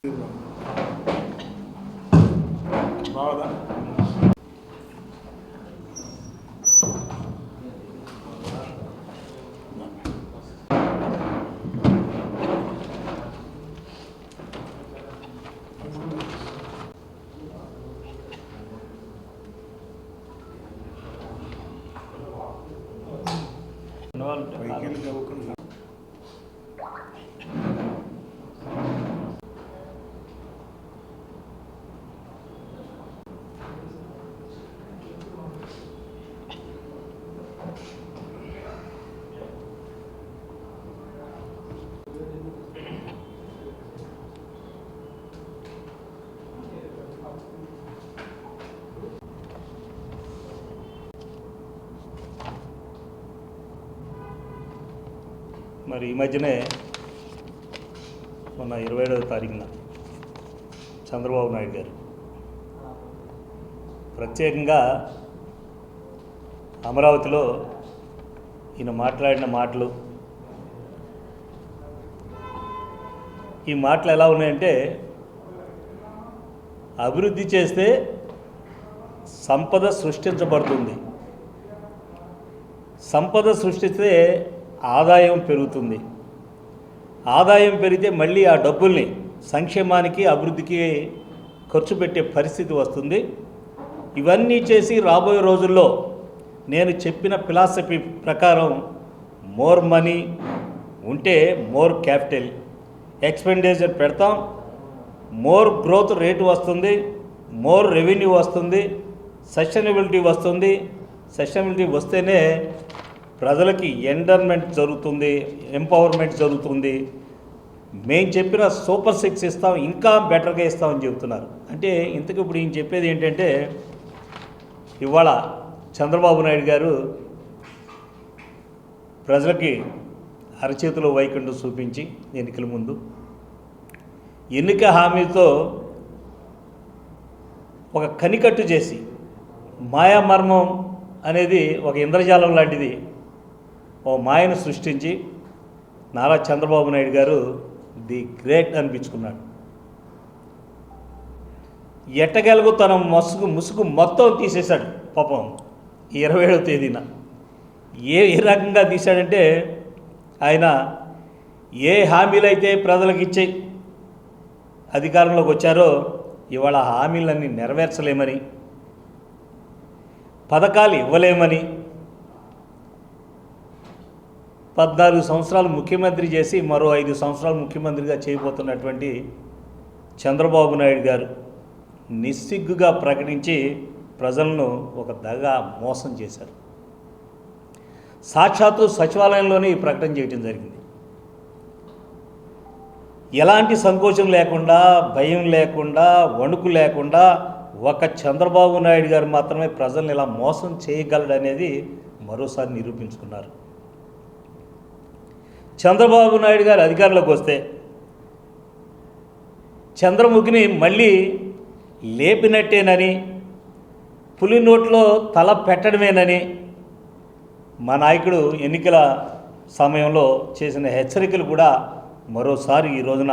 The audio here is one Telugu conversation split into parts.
రావదా వెహికల్ చదువుకున్నా మరి ఈ మధ్యనే మొన్న 27వ తారీఖున చంద్రబాబు నాయుడు గారు ప్రత్యేకంగా అమరావతిలో ఈయన మాట్లాడిన మాటలు, ఈ మాటలు ఎలా ఉన్నాయంటే, అభివృద్ధి చేస్తే సంపద సృష్టించబడుతుంది, సంపద సృష్టిస్తే ఆదాయం పెరుగుతుంది, ఆదాయం పెరిగితే మళ్ళీ ఆ డబ్బుల్ని సంక్షేమానికి అభివృద్ధికి ఖర్చు పెట్టే పరిస్థితి వస్తుంది. ఇవన్నీ చేసి రాబోయే రోజుల్లో నేను చెప్పిన ఫిలాసఫీ ప్రకారం మోర్ మనీ ఉంటే మోర్ క్యాపిటల్ ఎక్స్పెండిచర్ పెడతాం, మోర్ గ్రోత్ రేటు వస్తుంది, మోర్ రెవెన్యూ వస్తుంది, సస్టైనబిలిటీ వస్తుంది. సస్టైనబిలిటీ వస్తేనే ప్రజలకి ఎండర్మెంట్ జరుగుతుంది, ఎంపవర్మెంట్ జరుగుతుంది. మేము చెప్పిన సూపర్ 6 ఇస్తాం, ఇంకా బెటర్గా ఇస్తామని చెబుతున్నారు. అంటే ఇంతకు ఇప్పుడు ఈయన చెప్పేది ఏంటంటే, ఇవాళ చంద్రబాబు నాయుడు గారు ప్రజలకి అరచేతిలో వైకుంఠం చూపించి ఎన్నికల ముందు ఎన్నిక హామీతో ఒక కనికట్టు చేసి, మాయామర్మం అనేది ఒక ఇంద్రజాలం లాంటిది, ఓ మాయను సృష్టించి నారా చంద్రబాబు నాయుడు గారు ది గ్రేట్ అనిపించుకున్నాడు. ఎట్టగెలుగు తన ముసుగు మొత్తం తీసేశాడు పాపం ఈ 27వ తేదీన. ఏ రకంగా తీశాడంటే, ఆయన ఏ హామీలైతే ప్రజలకు ఇచ్చి అధికారంలోకి వచ్చారో ఇవాళ హామీలన్నీ నెరవేర్చలేమని, పథకాలు ఇవ్వలేమని, 14 సంవత్సరాలు ముఖ్యమంత్రి చేసి మరో 5 సంవత్సరాలు ముఖ్యమంత్రిగా చేయబోతున్నటువంటి చంద్రబాబు నాయుడు గారు నిస్సిగ్గుగా ప్రకటించి ప్రజలను ఒక దగా మోసం చేశారు. సాక్షాత్తు సచివాలయంలోనే ఈ ప్రకటన చేయడం జరిగింది. ఎలాంటి సంకోచం లేకుండా, భయం లేకుండా, వణుకు లేకుండా ఒక చంద్రబాబు నాయుడు గారు మాత్రమే ప్రజల్ని ఇలా మోసం చేయగలడనేది మరోసారి నిరూపించుకున్నారు. చంద్రబాబు నాయుడు గారు అధికారంలోకి వస్తే చంద్రముఖిని మళ్ళీ లేపినట్టేనని, పులి నోట్లో తల పెట్టడమేనని మా నాయకుడు ఎన్నికల సమయంలో చేసిన హెచ్చరికలు కూడా మరోసారి ఈ రోజున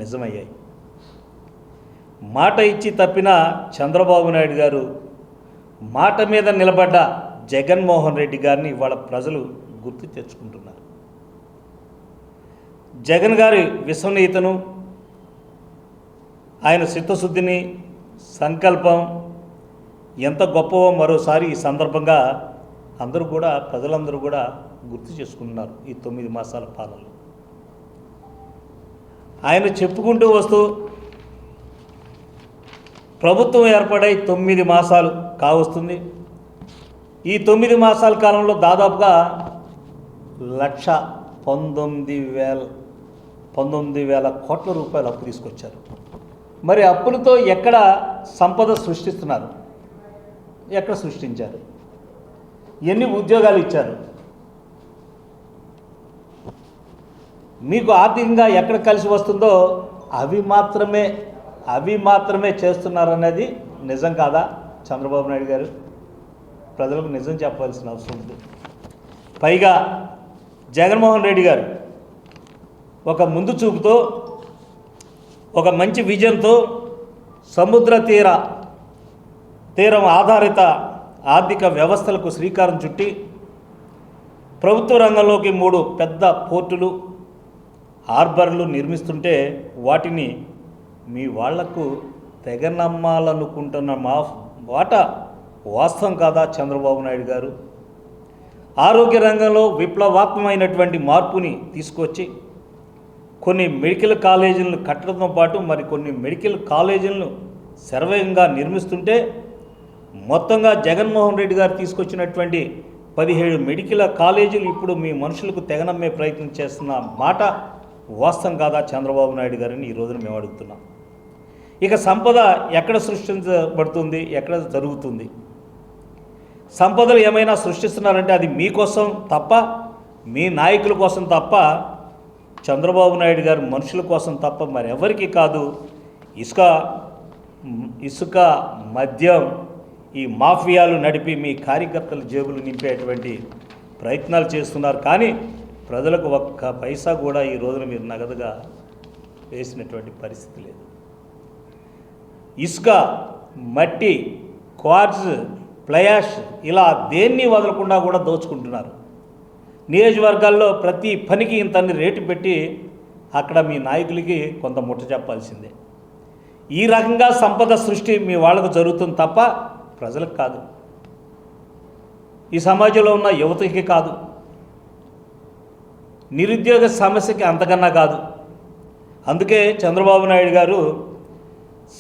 నిజమయ్యాయి. మాట ఇచ్చి తప్పిన చంద్రబాబు నాయుడు గారు, మాట మీద నిలబడ్డ జగన్మోహన్ రెడ్డి గారిని ఇవాళ ప్రజలు గుర్తు తెచ్చుకుంటున్నారు. జగన్ గారి విశ్వనీయతను, ఆయన చిత్తశుద్ధిని, సంకల్పం ఎంత గొప్పవో మరోసారి ఈ సందర్భంగా ప్రజలందరూ కూడా గుర్తు చేసుకుంటున్నారు. ఈ 9 మాసాల పాలనలో ఆయన చెప్పుకుంటూ వస్తూ ప్రభుత్వం ఏర్పడై 9 మాసాలు కావస్తుంది. ఈ 9 మాసాల కాలంలో దాదాపుగా 1,19,000 కోట్ల రూపాయలు అప్పు తీసుకొచ్చారు. మరి అప్పులతో ఎక్కడ సంపద సృష్టిస్తున్నారు? ఎక్కడ సృష్టించారు? ఎన్ని ఉద్యోగాలు ఇచ్చారు? మీకు ఆర్థికంగా ఎక్కడ కలిసి వస్తుందో అవి మాత్రమే చేస్తున్నారనేది నిజం కాదా? చంద్రబాబు నాయుడు గారు ప్రజలకు నిజం చెప్పాల్సిన అవసరం ఉంది. పైగా జగన్మోహన్ రెడ్డి గారు ఒక ముందు చూపుతో ఒక మంచి విజన్తో సముద్ర తీరం ఆధారిత ఆర్థిక వ్యవస్థలకు శ్రీకారం చుట్టి ప్రభుత్వ రంగంలోకి 3 పెద్ద పోర్టులు హార్బర్లు నిర్మిస్తుంటే వాటిని మీ వాళ్లకు తెగ నమ్మాలనుకుంటున్న మాట వాస్తవం కాదా చంద్రబాబు నాయుడు గారు? ఆరోగ్య రంగంలో విప్లవాత్మకమైనటువంటి మార్పుని తీసుకొచ్చి కొన్ని మెడికల్ కాలేజీలను కట్టడంతో పాటు కొన్ని మెడికల్ కాలేజీలను శరవేగంగా నిర్మిస్తుంటే మొత్తంగా జగన్మోహన్ రెడ్డి గారు తీసుకొచ్చినటువంటి 17 మెడికల్ కాలేజీలు ఇప్పుడు మీ మనుషులకు తెగనమ్మే ప్రయత్నం చేస్తున్న మాట వాస్తవం కాదా చంద్రబాబు నాయుడు గారిని ఈ రోజున మేము అడుగుతున్నాం. ఇక సంపద ఎక్కడ సృష్టించబడుతుంది, ఎక్కడ జరుగుతుంది? సంపదలు ఏమైనా సృష్టిస్తున్నారంటే అది మీకోసం తప్ప, మీ నాయకుల కోసం తప్ప, చంద్రబాబు నాయుడు గారు మనుషుల కోసం తప్ప మరెవరికి కాదు. ఇసుక మద్యం ఈ మాఫియాలు నడిపి మీ కార్యకర్తల జేబులు నింపేటువంటి ప్రయత్నాలు చేస్తున్నారు. కానీ ప్రజలకు ఒక్క పైసా కూడా ఈ రోజున మీరు నగదుగా వేసినటువంటి పరిస్థితి లేదు. ఇసుక, మట్టి, క్వార్ట్జ్, ఫ్లయాష్ ఇలా దేన్ని వదలకుండా కూడా దోచుకుంటున్నారు. నియోజకవర్గాల్లో ప్రతి పనికి ఇంతన్ని రేటు పెట్టి అక్కడ మీ నాయకులకి కొంత ముట్ట చెప్పాల్సిందే. ఈ రకంగా సంపద సృష్టి మీ వాళ్ళకు జరుగుతుంది తప్ప ప్రజలకు కాదు, ఈ సమాజంలో ఉన్న యువతకి కాదు, నిరుద్యోగ సమస్యకి అంతకన్నా కాదు. అందుకే చంద్రబాబు నాయుడు గారు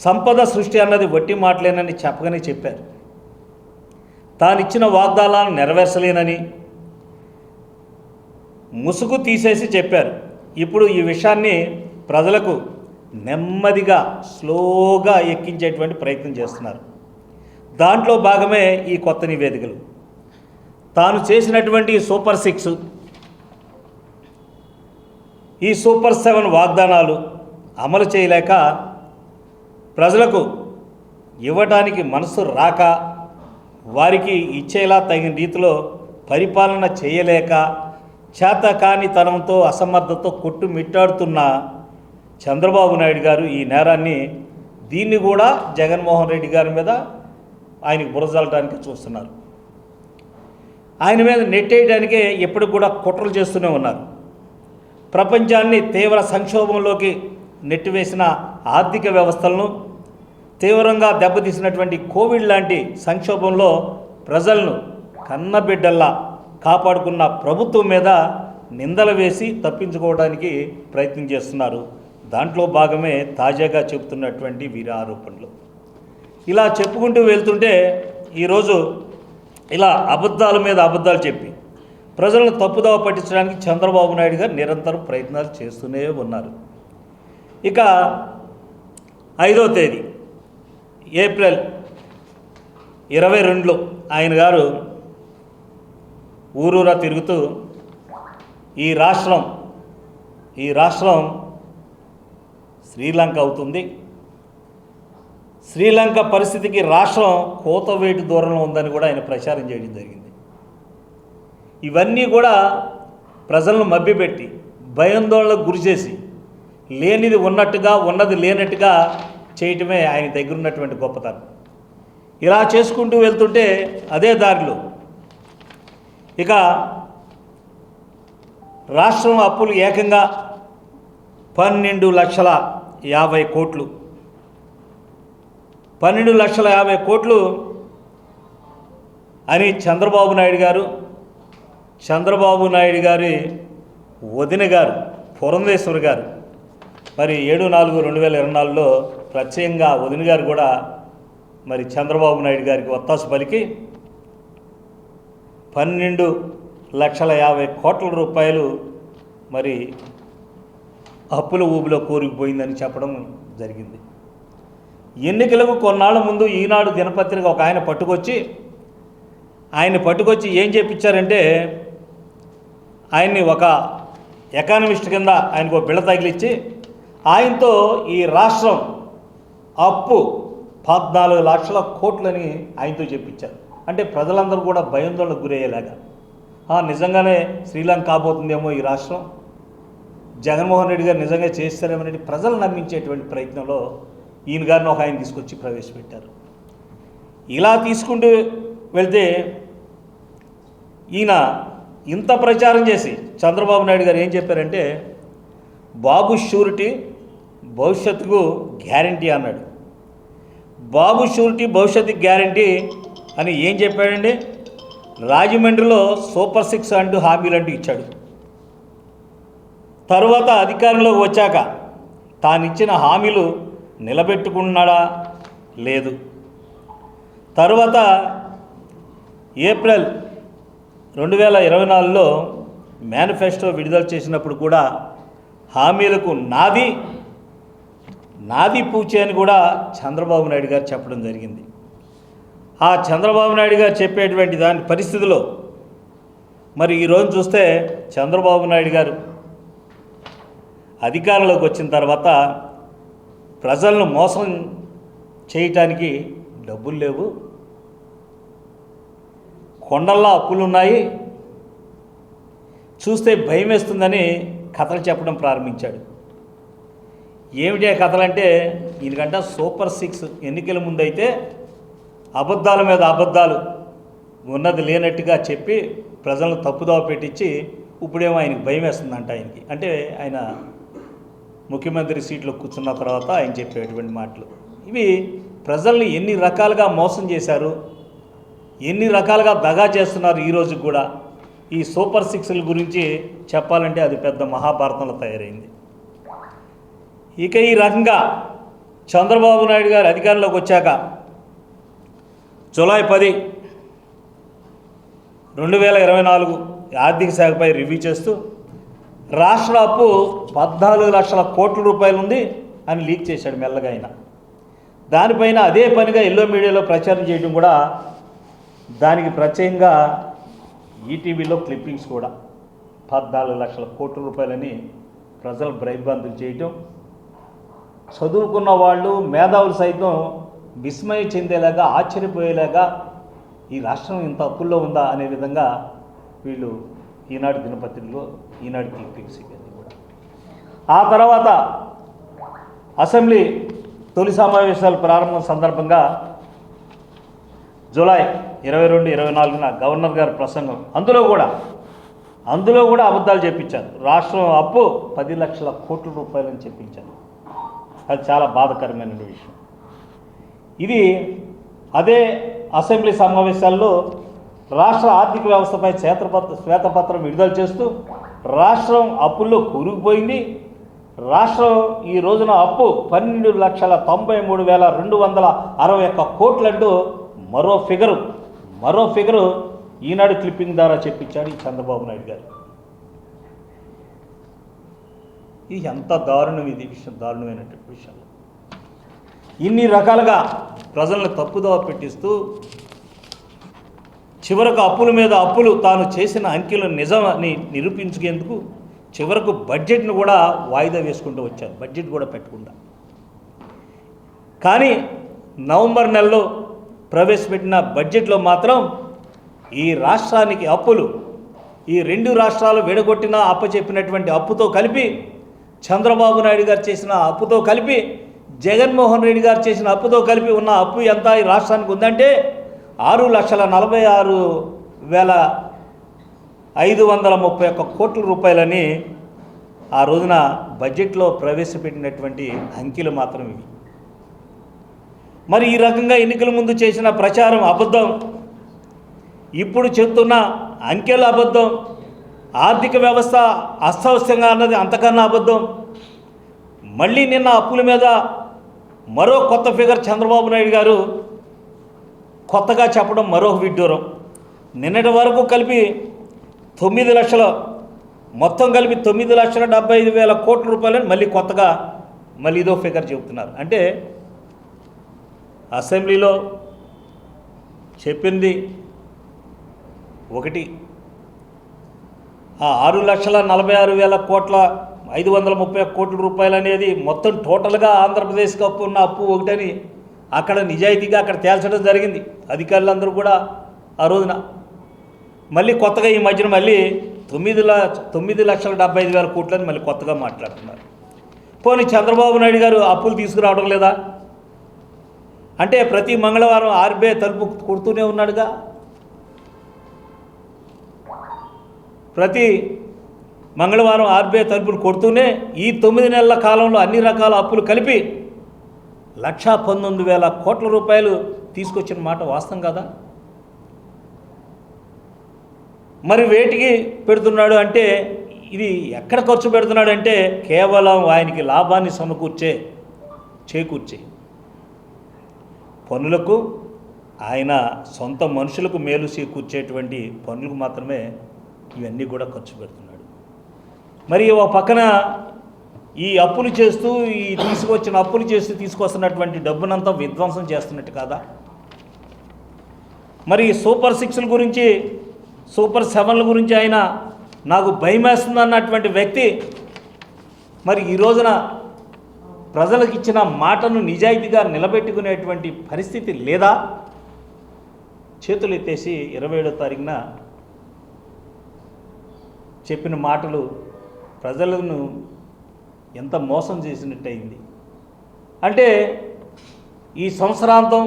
సంపద సృష్టి అన్నది వట్టి మాటలేనని చెప్పగానే చెప్పారు. తానిచ్చిన వాగ్దానాలను నెరవేర్చలేనని ముసుగు తీసేసి చెప్పారు. ఇప్పుడు ఈ విషయాన్ని ప్రజలకు నెమ్మదిగా స్లోగా ఎక్కించేటువంటి ప్రయత్నం చేస్తున్నారు. దాంట్లో భాగమే ఈ కొత్త నివేదికలు. తాను చేసినటువంటి సూపర్ 6, ఈ సూపర్ 7 వాగ్దానాలు అమలు చేయలేక ప్రజలకు ఇవ్వడానికి మనసు రాక, వారికి ఇచ్చేలా తగిన రీతిలో పరిపాలన చేయలేక, చేతకానితనంతో అసమర్థతో కొట్టుమిట్టాడుతున్న చంద్రబాబు నాయుడు గారు ఈ నేరాన్ని దీన్ని కూడా జగన్మోహన్ రెడ్డి గారి మీద ఆయనకు బురజల్లడానికి చూస్తున్నారు. ఆయన మీద నెట్టేయడానికే ఎప్పుడు కూడా కుట్రలు చేస్తూనే ఉన్నారు. ప్రపంచాన్ని తీవ్ర సంక్షోభంలోకి నెట్టివేసిన ఆర్థిక వ్యవస్థలను, తీవ్రంగా దెబ్బతీసినటువంటి కోవిడ్ లాంటి సంక్షోభంలో ప్రజలను కన్నబిడ్డల్లా కాపాడుకున్న ప్రభుత్వం మీద నిందలు వేసి తప్పించుకోవడానికి ప్రయత్నం చేస్తున్నారు. దాంట్లో భాగమే తాజాగా చెబుతున్నటువంటి వీరి ఆరోపణలు. ఇలా చెప్పుకుంటూ వెళ్తుంటే ఈరోజు ఇలా అబద్ధాల మీద అబద్ధాలు చెప్పి ప్రజలను తప్పుదోవ పట్టించడానికి చంద్రబాబు నాయుడు గారు నిరంతరం ప్రయత్నాలు చేస్తూనే ఉన్నారు. ఇక 5వ తేదీ ఏప్రిల్ 22లో ఆయన గారు ఊరూరా తిరుగుతూ ఈ రాష్ట్రం శ్రీలంక అవుతుంది, శ్రీలంక పరిస్థితికి రాష్ట్రం కోతవేటు దూరంలో ఉందని కూడా ఆయన ప్రచారం చేయడం జరిగింది. ఇవన్నీ కూడా ప్రజలను మభ్యపెట్టి భయాందోళనకు గురిచేసి లేనిది ఉన్నట్టుగా ఉన్నది లేనట్టుగా చేయటమే ఆయన దగ్గర ఉన్నటువంటి గొప్పతనం. ఇలా చేసుకుంటూ వెళ్తుంటే అదే దారిలో ఇక రాష్ట్రం అప్పులు ఏకంగా 12,50,00,000 కోట్లు, 12,50,00,000 కోట్లు అని చంద్రబాబు నాయుడు గారి వదిన గారు పురంధేశ్వరి గారు మరి 7/4/2024లో ప్రత్యేకంగా వదిన గారు కూడా మరి చంద్రబాబు నాయుడు గారికి ఒత్తాసు పలికి 12,50,00,000 కోట్ల రూపాయలు మరి అప్పుల ఊబిలో కూరుకుపోయిందని చెప్పడం జరిగింది. ఎన్నికలకు కొన్నాళ్ళ ముందు ఈనాడు దినపత్రిక ఒక ఆయన పట్టుకొచ్చి ఏం చెప్పించారంటే ఆయన్ని ఒక ఎకానమిస్ట్ కింద ఆయనకు బిళ్ళ తగిలిచ్చి ఆయనతో ఈ రాష్ట్రం అప్పు 14,00,000 కోట్లని ఆయనతో చెప్పించారు. అంటే ప్రజలందరూ కూడా భయాందోళనకు గురయ్యేలాగా నిజంగానే శ్రీలంక కాబోతుందేమో ఈ రాష్ట్రం, జగన్మోహన్ రెడ్డి గారు నిజంగా చేస్తారేమనేది ప్రజలు నమ్మించేటువంటి ప్రయత్నంలో ఈయన గారిని ఒక ఆయన తీసుకొచ్చి ప్రవేశపెట్టారు. ఇలా తీసుకుంటూ వెళ్తే ఈయన ఇంత ప్రచారం చేసి చంద్రబాబు నాయుడు గారు ఏం చెప్పారంటే బాబు షూరిటీ భవిష్యత్తుకు గ్యారంటీ అన్నాడు. బాబు షూరిటీ భవిష్యత్తుకు గ్యారంటీ అని ఏం చెప్పాడండి? రాజమండ్రిలో సూపర్ 6 అంటూ హామీలు అంటూ ఇచ్చాడు. తరువాత అధికారంలోకి వచ్చాక తానిచ్చిన హామీలు నిలబెట్టుకున్నాడా? లేదు. తరువాత ఏప్రిల్ 2024లో మేనిఫెస్టో విడుదల చేసినప్పుడు కూడా హామీలకు నాది పూచే అని కూడా చంద్రబాబు నాయుడు గారు చెప్పడం జరిగింది. ఆ చంద్రబాబు నాయుడు గారు చెప్పేటువంటి దాని పరిస్థితిలో మరి ఈరోజు చూస్తే చంద్రబాబు నాయుడు గారు అధికారంలోకి వచ్చిన తర్వాత ప్రజలను మోసం చేయటానికి డబ్బులు లేవు, కొండల్లో అప్పులున్నాయి, చూస్తే భయం వేస్తుందని కథలు చెప్పడం ప్రారంభించాడు. ఏమిటి కథలంటే ఈయనకంట సూపర్ 6 ఎన్నికల ముందైతే అబద్ధాల మీద అబద్ధాలు ఉన్నది లేనట్టుగా చెప్పి ప్రజలను తప్పుదోవ పెట్టించి ఇప్పుడేమో ఆయనకి భయం వేస్తుందంట. ఆయనకి అంటే ఆయన ముఖ్యమంత్రి సీట్లో కూర్చున్న తర్వాత ఆయన చెప్పేటువంటి మాటలు ఇవి. ప్రజల్ని ఎన్ని రకాలుగా మోసం చేశారు, ఎన్ని రకాలుగా దగా చేస్తున్నారు. ఈరోజు కూడా ఈ సూపర్ 6ల గురించి చెప్పాలంటే అది పెద్ద మహాభారతంలో తయారైంది. ఇక ఈ రకంగా చంద్రబాబు నాయుడు గారు అధికారంలోకి వచ్చాక జూలై 10, 2024 ఆర్థిక శాఖపై రివ్యూ చేస్తూ రాష్ట్ర అప్పు 14 లక్షల కోట్ల రూపాయలు ఉంది అని లీక్ చేశాడు మెల్లగా. ఆయన దానిపైన అదే పనిగా ఎల్లో మీడియాలో ప్రచారం చేయడం కూడా, దానికి ప్రత్యేకంగా ఈటీవీలో క్లిప్పింగ్స్ కూడా 14 లక్షల కోట్ల రూపాయలని ప్రజలు భయభ్రాంతులు చేయటం, చదువుకున్న వాళ్ళు మేధావులు సైతం విస్మయం చెందేలాగా ఆశ్చర్యపోయేలాగా ఈ రాష్ట్రం ఇంత అప్పుల్లో ఉందా అనే విధంగా వీళ్ళు ఈనాడు దినపత్రికలో ఈనాడు క్లిప్పింగ్స్ ఇవన్నీ కూడా. ఆ తర్వాత అసెంబ్లీ తొలి సమావేశాల ప్రారంభం సందర్భంగా జూలై 22, 24 గవర్నర్ గారి ప్రసంగం, అందులో కూడా అబద్ధాలు చెప్పించారు. రాష్ట్రం అప్పు 10 లక్షల కోట్ల రూపాయలని చెప్పించారు. అది చాలా బాధాకరమైన విషయం. ఇది అదే అసెంబ్లీ సమావేశాల్లో రాష్ట్ర ఆర్థిక వ్యవస్థపై శ్వేతపత్రం విడుదల చేస్తూ రాష్ట్రం అప్పుల్లో కూరుకుపోయింది, రాష్ట్రం ఈ రోజున అప్పు 12,93,261 కోట్లంటూ మరో ఫిగరు ఈనాడు క్లిప్పింగ్ ద్వారా చెప్పించాడు ఈ చంద్రబాబు నాయుడు గారు. ఇది ఎంత దారుణం, ఇది విషయం దారుణమైనటువంటి విషయం. ఇన్ని రకాలుగా ప్రజలను తప్పుదోవ పెట్టిస్తూ చివరకు అప్పుల మీద అప్పులు తాను చేసిన అంకెలు నిజమని నిరూపించుకేందుకు చివరకు బడ్జెట్ను కూడా వాయిదా వేసుకుంటూ వచ్చారు, బడ్జెట్ కూడా పెట్టకుండా. కానీ నవంబర్ నెలలో ప్రవేశపెట్టిన బడ్జెట్లో మాత్రం ఈ రాష్ట్రానికి అప్పులు, ఈ 2 రాష్ట్రాలు విడగొట్టిన అప్పచెప్పినటువంటి అప్పుతో కలిపి, చంద్రబాబు నాయుడు గారు చేసిన అప్పుతో కలిపి, జగన్మోహన్ రెడ్డి గారు చేసిన అప్పుతో కలిపి ఉన్న అప్పు ఎంత ఈ రాష్ట్రానికి ఉందంటే 6,46,531 కోట్ల రూపాయలని ఆ రోజున బడ్జెట్లో ప్రవేశపెట్టినటువంటి అంకెలు మాత్రం ఇవి. మరి ఈ రకంగా ఎన్నికల ముందు చేసిన ప్రచారం అబద్ధం, ఇప్పుడు చెప్తున్న అంకెలు అబద్ధం, ఆర్థిక వ్యవస్థ అస్తవ్యస్తంగా అన్నది అంతకన్నా అబద్ధం. మళ్ళీ నిన్న అప్పుల మీద మరో కొత్త ఫిగర్ చంద్రబాబు నాయుడు గారు కొత్తగా చెప్పడం మరో విడ్డూరం. నిన్నటి వరకు కలిపి 9 లక్షల, మొత్తం కలిపి 9,75,000 కోట్ల రూపాయలని మళ్ళీ కొత్తగా ఇదో ఫిగర్ చెబుతున్నారు. అంటే అసెంబ్లీలో చెప్పింది ఒకటి, ఆ 6,46,531 కోట్ల రూపాయలు అనేది మొత్తం టోటల్గా ఆంధ్రప్రదేశ్కి అప్పు ఉన్న అప్పు ఒకటని అక్కడ నిజాయితీగా అక్కడ తేల్చడం జరిగింది అధికారులందరూ కూడా ఆ రోజున. మళ్ళీ కొత్తగా ఈ మధ్యన మళ్ళీ 9,70,000 కోట్లని మళ్ళీ కొత్తగా మాట్లాడుతున్నారు. పోనీ చంద్రబాబు నాయుడు గారు అప్పులు తీసుకురావడం లేదా? అంటే ప్రతి మంగళవారం ఆర్బీఐ తలుపు కొడుతూనే ఉన్నాడుగా. ప్రతి మంగళవారం ఆర్బీఐ తలుపులు కొడుతూనే ఈ 9 నెలల కాలంలో అన్ని రకాల అప్పులు కలిపి 1,19,000 కోట్ల రూపాయలు తీసుకొచ్చిన మాట వాస్తవం కదా. మరి వేటికి పెడుతున్నాడు అంటే, ఇది ఎక్కడ ఖర్చు పెడుతున్నాడు అంటే కేవలం ఆయనకి లాభాన్ని చేకూర్చే పనులకు, ఆయన సొంత మనుషులకు మేలు చేకూర్చేటువంటి పనులకు మాత్రమే ఇవన్నీ కూడా ఖర్చు పెడుతున్నాడు. మరి ఒక పక్కన ఈ అప్పులు చేస్తూ తీసుకొస్తున్నటువంటి డబ్బునంతా విధ్వంసం చేస్తున్నట్టు కాదా? మరి సూపర్ 6ల గురించి, సూపర్ 7ల గురించి ఆయన నాకు భయమేస్తుంది అన్నటువంటి వ్యక్తి మరి ఈ రోజున ప్రజలకు ఇచ్చిన మాటను నిజాయితీగా నిలబెట్టుకునేటువంటి పరిస్థితి లేదా? చేతులు ఎత్తేసి 27వ తారీఖున చెప్పిన మాటలు ప్రజలను ఎంత మోసం చేసినట్టు అయింది. అంటే ఈ సంవత్సరాంతం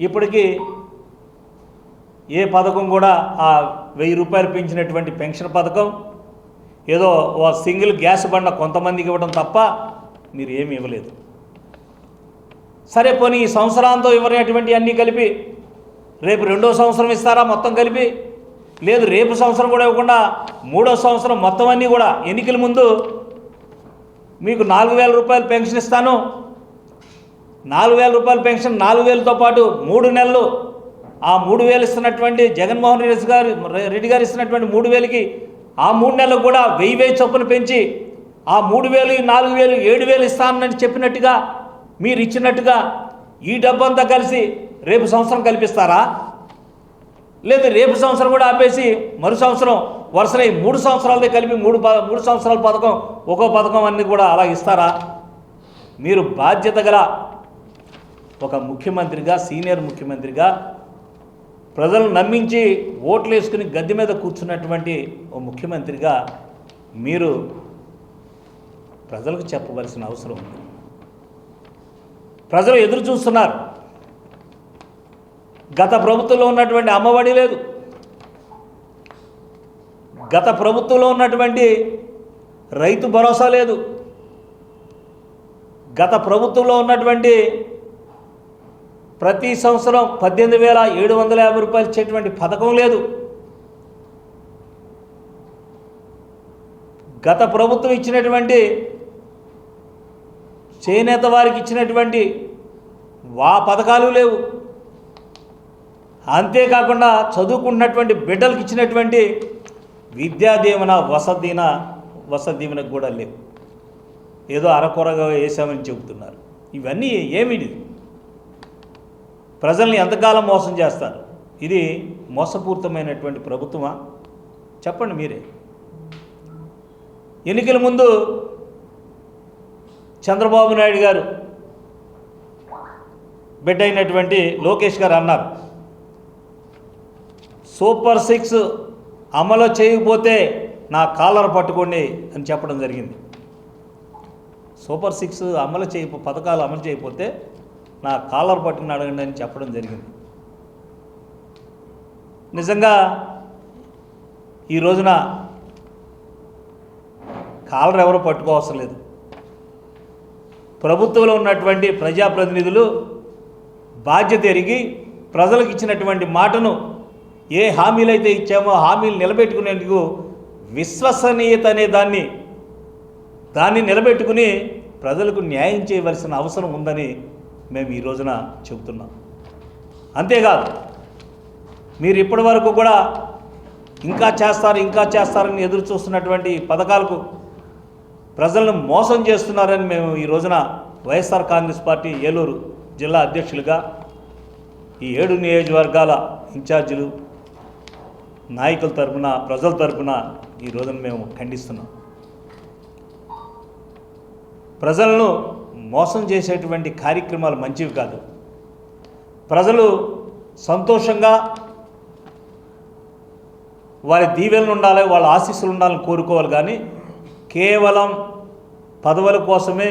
ఇప్పటికీ ఏ పథకం కూడా ఆ 1,000 రూపాయలు పెంచినటువంటి పెన్షన్ పథకం, ఏదో ఓ సింగిల్ గ్యాస్ బండ కొంతమందికి ఇవ్వడం తప్ప మీరు ఏమి ఇవ్వలేదు. సరే పోనీ ఈ సంవత్సరాంతం ఇవ్వనటువంటి అన్నీ కలిపి రేపు 2వ సంవత్సరం ఇస్తారా మొత్తం కలిపి? లేదు, రేపు సంవత్సరం కూడా ఇవ్వకుండా 3వ సంవత్సరం మొత్తం అన్నీ కూడా ఎన్నికల ముందు మీకు 4,000 రూపాయలు పెన్షన్ ఇస్తాను, 4,000 రూపాయల పెన్షన్ 4,000తో పాటు 3 నెలలు ఆ 3,000 ఇస్తున్నటువంటి జగన్మోహన్ రెడ్డి గారు ఇస్తున్నటువంటి 3,000కి ఆ 3 నెలలకు కూడా 1,000 చొప్పున పెంచి ఆ 3,000, 4,000, 7,000 ఇస్తానని చెప్పినట్టుగా మీరు ఇచ్చినట్టుగా ఈ డబ్బంతా కలిసి రేపు సంవత్సరం కల్పిస్తారా? లేదు రేపు సంవత్సరం కూడా ఆపేసి మరు సంవత్సరం వరుసలై 3 సంవత్సరాలతో కలిపి 3 సంవత్సరాల పథకం, ఒక్కో పథకం అన్నీ కూడా అలా ఇస్తారా? మీరు బాధ్యత గల ఒక ముఖ్యమంత్రిగా, సీనియర్ ముఖ్యమంత్రిగా, ప్రజలను నమ్మించి ఓట్లు వేసుకుని గద్దె మీద కూర్చున్నటువంటి ఓ ముఖ్యమంత్రిగా మీరు ప్రజలకు చెప్పవలసిన అవసరం ఉంది. ప్రజలు ఎదురు చూస్తున్నారు. గత ప్రభుత్వంలో ఉన్నటువంటి అమ్మఒడి లేదు, గత ప్రభుత్వంలో ఉన్నటువంటి రైతు భరోసా లేదు, గత ప్రభుత్వంలో ఉన్నటువంటి ప్రతి సంవత్సరం 18,750 రూపాయలు ఇచ్చేటువంటి పథకం లేదు, గత ప్రభుత్వం ఇచ్చినటువంటి చేనేత వారికి ఇచ్చినటువంటి పథకాలు లేవు. అంతేకాకుండా చదువుకున్నటువంటి బిడ్డలకు ఇచ్చినటువంటి విద్యా దీవెన, వసతి దీవెనకు కూడా లేవు. ఏదో అరకొరగా వేసామని చెబుతున్నారు. ఇవన్నీ ఏమిటి? ప్రజల్ని ఎంతకాలం మోసం చేస్తారు? ఇది మోసపూరితమైనటువంటి ప్రభుత్వమా? చెప్పండి మీరే. ఎన్నికల ముందు చంద్రబాబు నాయుడు గారు బిడ్డ అయినటువంటి లోకేష్ గారు అన్నారు, సూపర్ 6 అమలు చేయకపోతే నా కాలర్ పట్టుకోండి అని చెప్పడం జరిగింది. సూపర్ 6 పథకాలు అమలు చేయకపోతే నా కాలర్ పట్టుకుని అడగండి అని చెప్పడం జరిగింది. నిజంగా ఈ రోజున కాలర్ ఎవరు పట్టుకోవసరం లేదు. ప్రభుత్వంలో ఉన్నటువంటి ప్రజాప్రతినిధులు బాధ్యత ఎరిగి ప్రజలకు ఇచ్చినటువంటి మాటను, ఏ హామీలు అయితే ఇచ్చామో హామీలు నిలబెట్టుకునేందుకు విశ్వసనీయత అనే దాన్ని నిలబెట్టుకుని ప్రజలకు న్యాయం చేయవలసిన అవసరం ఉందని మేము ఈ రోజున చెబుతున్నాం. అంతేకాదు, మీరు ఇప్పటి వరకు కూడా ఇంకా చేస్తారని ఎదురు చూస్తున్నటువంటి పథకాలకు ప్రజలను మోసం చేస్తున్నారని మేము ఈ రోజున వైఎస్ఆర్ కాంగ్రెస్ పార్టీ ఏలూరు జిల్లా అధ్యక్షులుగా ఈ 7 నియోజకవర్గాల ఇన్ఛార్జీలు, నాయకుల తరపున, ప్రజల తరపున ఈ రోజున మేము ఖండిస్తున్నాం. ప్రజలను మోసం చేసేటువంటి కార్యక్రమాలు మంచివి కాదు. ప్రజలు సంతోషంగా వారి దీవెనలు ఉండాలి, వాళ్ళ ఆశీస్సులు ఉండాలని కోరుకోవాలి. కానీ కేవలం పదవుల కోసమే,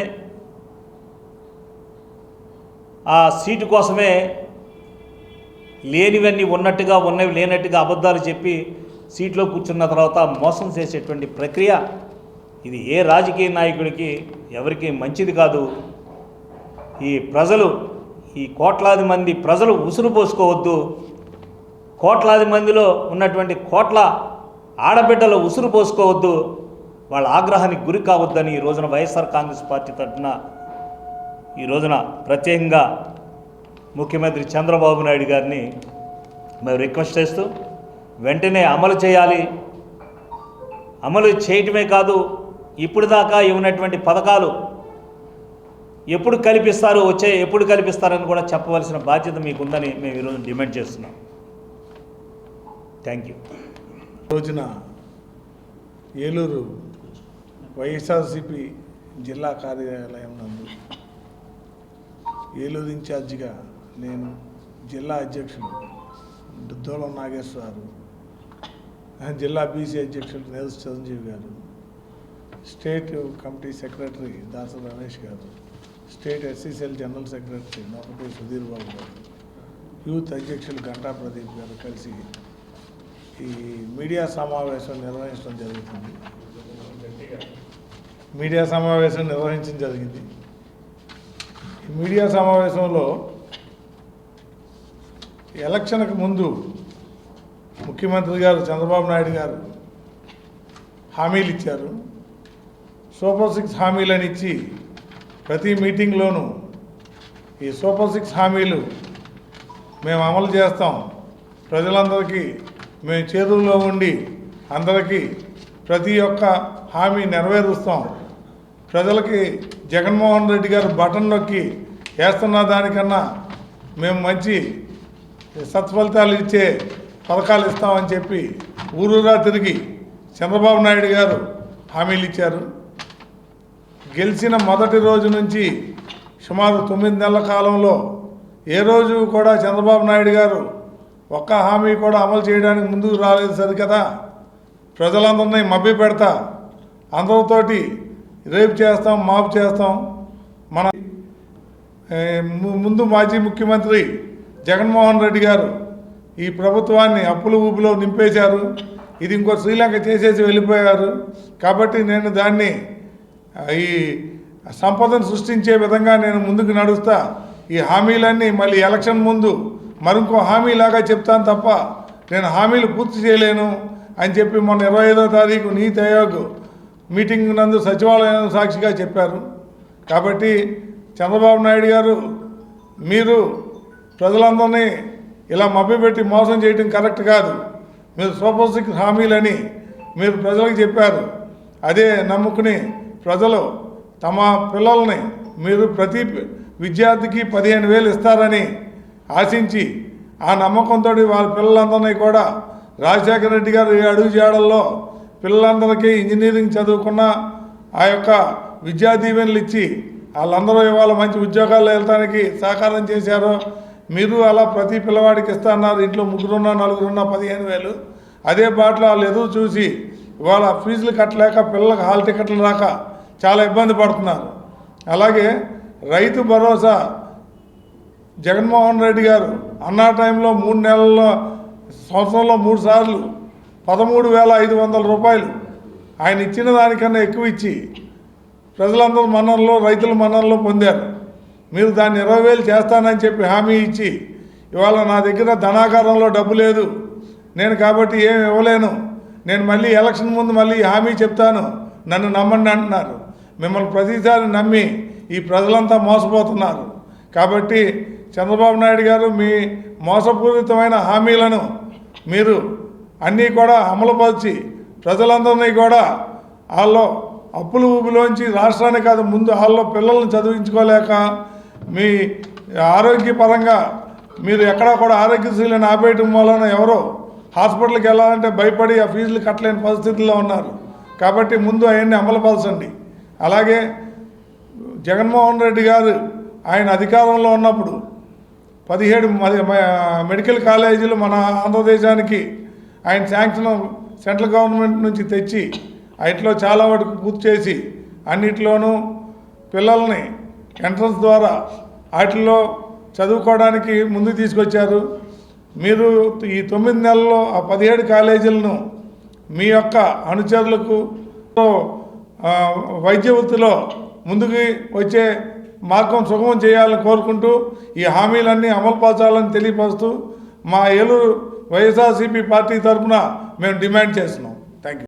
ఆ సీటు కోసమే లేనివన్నీ ఉన్నట్టుగా, ఉన్నవి లేనట్టుగా అబద్ధాలు చెప్పి సీట్లో కూర్చున్న తర్వాత మోసం చేసేటువంటి ప్రక్రియ ఇది ఏ రాజకీయ నాయకుడికి ఎవరికి మంచిది కాదు. ఈ ప్రజలు, ఈ కోట్లాది మంది ప్రజలు ఉసురు పోసుకోవద్దు. కోట్లాది మందిలో ఉన్నటువంటి కోట్ల ఆడబిడ్డలు ఉసురు పోసుకోవద్దు, వాళ్ళ ఆగ్రహానికి గురి కావద్దని ఈ రోజున వైఎస్ఆర్ కాంగ్రెస్ పార్టీ తరఫున ఈ రోజున ప్రత్యేకంగా ముఖ్యమంత్రి చంద్రబాబు నాయుడు గారిని మేము రిక్వెస్ట్ చేస్తూ వెంటనే అమలు చేయాలి. అమలు చేయటమే కాదు, ఇప్పుడు దాకా ఇవ్వనటువంటి పథకాలు ఎప్పుడు కల్పిస్తారు, ఎప్పుడు కల్పిస్తారని కూడా చెప్పవలసిన బాధ్యత మీకుందని మేము ఈరోజు డిమాండ్ చేస్తున్నాం. Thank you. రోజున ఏలూరు వైఎస్ఆర్సీపీ జిల్లా కార్యాలయం నందు ఏలూరు ఇన్ఛార్జిగా నేను, జిల్లా అధ్యక్షులు దూలం నాగేశ్వరరావు, జిల్లా బీసీ అధ్యక్షులు నేల్స్ చిరంజీవి గారు, state committee secretary Dasa Ramesh గారు, state SCCL general secretary Nokapalli Sudhir Babu గారు, యూత్ అధ్యక్షులు గంటా ప్రదీప్ గారు కలిసి ఈ మీడియా సమావేశం నిర్వహించడం జరుగుతుంది. ఈ మీడియా సమావేశంలో ఎలక్షన్కి ముందు ముఖ్యమంత్రి గారు చంద్రబాబు నాయుడు గారు హామీలు ఇచ్చారు. సూపర్ 6 హామీలను ఇచ్చి ప్రతి మీటింగ్లోనూ ఈ సూపర్ 6 హామీలు మేము అమలు చేస్తాం, ప్రజలందరికీ మేము చేతుల్లో ఉండి అందరికీ ప్రతి ఒక్క హామీ నెరవేరుస్తాం, ప్రజలకి జగన్మోహన్ రెడ్డి గారు బటన్ నొక్కి వేస్తున్న దానికన్నా మేము మంచి సత్ఫలితాలు ఇచ్చే పథకాలు ఇస్తామని చెప్పి ఊరూరా తిరిగి చంద్రబాబు నాయుడు గారు హామీలు ఇచ్చారు. గెలిచిన మొదటి రోజు నుంచి సుమారు 9 నెలల కాలంలో ఏ రోజు కూడా చంద్రబాబు నాయుడు గారు ఒక్క హామీ కూడా అమలు చేయడానికి ముందుకు రాలేదు సరికదా. ప్రజలందరినీ మభ్య పెడతా, అందరితోటి రేపు చేస్తాం, మాపు చేస్తాం. మన ముందు మాజీ ముఖ్యమంత్రి జగన్మోహన్ రెడ్డి గారు ఈ ప్రభుత్వాన్ని అప్పుల ఊబిలో నింపేశారు. ఇది ఇంకో శ్రీలంక చేసేసి వెళ్ళిపోయారు. కాబట్టి నేను దాన్ని ఈ సంపదను సృష్టించే విధంగా నేను ముందుకు నడుస్తా. ఈ హామీలన్నీ మళ్ళీ ఎలక్షన్ ముందు మరింకో హామీలాగా చెప్తాను తప్ప నేను హామీలు పూర్తి చేయలేను అని చెప్పి మొన్న 25వ తారీఖు నీతి ఆయోగ్ మీటింగ్ నందు సచివాలయం సాక్షిగా చెప్పారు. కాబట్టి చంద్రబాబు నాయుడు గారు, మీరు ప్రజలందరినీ ఇలా మభ్యపెట్టి మోసం చేయడం కరెక్ట్ కాదు. మీరు సూపర్ 6 హామీలని మీరు ప్రజలకు చెప్పారు. అదే నమ్ముకుని ప్రజలు తమ పిల్లల్ని మీరు ప్రతి విద్యార్థికి 15,000 ఇస్తారని ఆశించి ఆ నమ్మకంతో వాళ్ళ పిల్లలందరినీ కూడా రాజశేఖర రెడ్డి గారు అడుగు జాడల్లో పిల్లలందరికీ ఇంజనీరింగ్ చదువుకున్న ఆ యొక్క విద్యా దీవెనలు ఇచ్చి వాళ్ళందరూ ఇవాళ మంచి ఉద్యోగాల్లో వెళ్తానికి సహకారం చేశారు. మీరు అలా ప్రతి పిల్లవాడికి ఇస్తున్నారు. ఇంట్లో 3 4 15,000. అదే బాటలో వాళ్ళు ఎదురు చూసి ఇవాళ ఫీజులు కట్టలేక పిల్లలకు హాల్ టికెట్లు రాక చాలా ఇబ్బంది పడుతున్నారు. అలాగే రైతు భరోసా జగన్మోహన్ రెడ్డి గారు అన్నా టైంలో 3 నెలల్లో సంవత్సరంలో 3 సార్లు 13,500 రూపాయలు ఆయన ఇచ్చిన దానికన్నా ఎక్కువ ఇచ్చి ప్రజలందరూ మన్ననలో, రైతుల మన్ననలో పొందారు. మీరు దాన్ని 20,000 చేస్తానని చెప్పి హామీ ఇచ్చి ఇవాళ నా దగ్గర ధనాగారంలో డబ్బు లేదు, నేను కాబట్టి ఏమి ఇవ్వలేను, నేను మళ్ళీ ఎలక్షన్ ముందు మళ్ళీ హామీ చెప్తాను, నన్ను నమ్మండి అంటున్నారు. మిమ్మల్ని ప్రతిసారి నమ్మి ఈ ప్రజలంతా మోసపోతున్నారు. కాబట్టి చంద్రబాబు నాయుడు గారు మీ మోసపూరితమైన హామీలను మీరు అన్నీ కూడా అమలుపరిచి ప్రజలందరినీ కూడా వాళ్ళు అప్పుల ఊబిలోంచి రాష్ట్రాన్ని కాదు ముందు వాళ్ళలో పిల్లల్ని చదివించుకోలేక మీ ఆరోగ్యపరంగా మీరు ఎక్కడా కూడా ఆరోగ్యశ్రీలను ఆపేయటం వలన ఎవరో హాస్పిటల్కి వెళ్ళాలంటే భయపడి ఆ ఫీజులు కట్టలేని పరిస్థితుల్లో ఉన్నారు. కాబట్టి ముందు అవన్నీ అమలుపరచండి. అలాగే జగన్మోహన్ రెడ్డి గారు ఆయన అధికారంలో ఉన్నప్పుడు 17 మెడికల్ కాలేజీలు మన ఆంధ్రదేశానికి ఆయన శాంక్షన్ సెంట్రల్ గవర్నమెంట్ నుంచి తెచ్చి వాటిలో చాలా వరకు పూర్తి చేసి అన్నిటిలోనూ పిల్లల్ని ఎంట్రన్స్ ద్వారా వాటిల్లో చదువుకోవడానికి ముందుకు తీసుకొచ్చారు. మీరు ఈ 9 నెలల్లో ఆ 17 కాలేజీలను మీ యొక్క అనుచరులకు వైద్య వృత్తిలో ముందుకు వచ్చే మార్గం సుగమం చేయాలని కోరుకుంటూ ఈ హామీలన్నీ అమలుపరచాలని తెలియపరుస్తూ మా ఏలూరు వైఎస్ఆర్సీపీ పార్టీ తరఫున మేము డిమాండ్ చేస్తున్నాం. Thank you.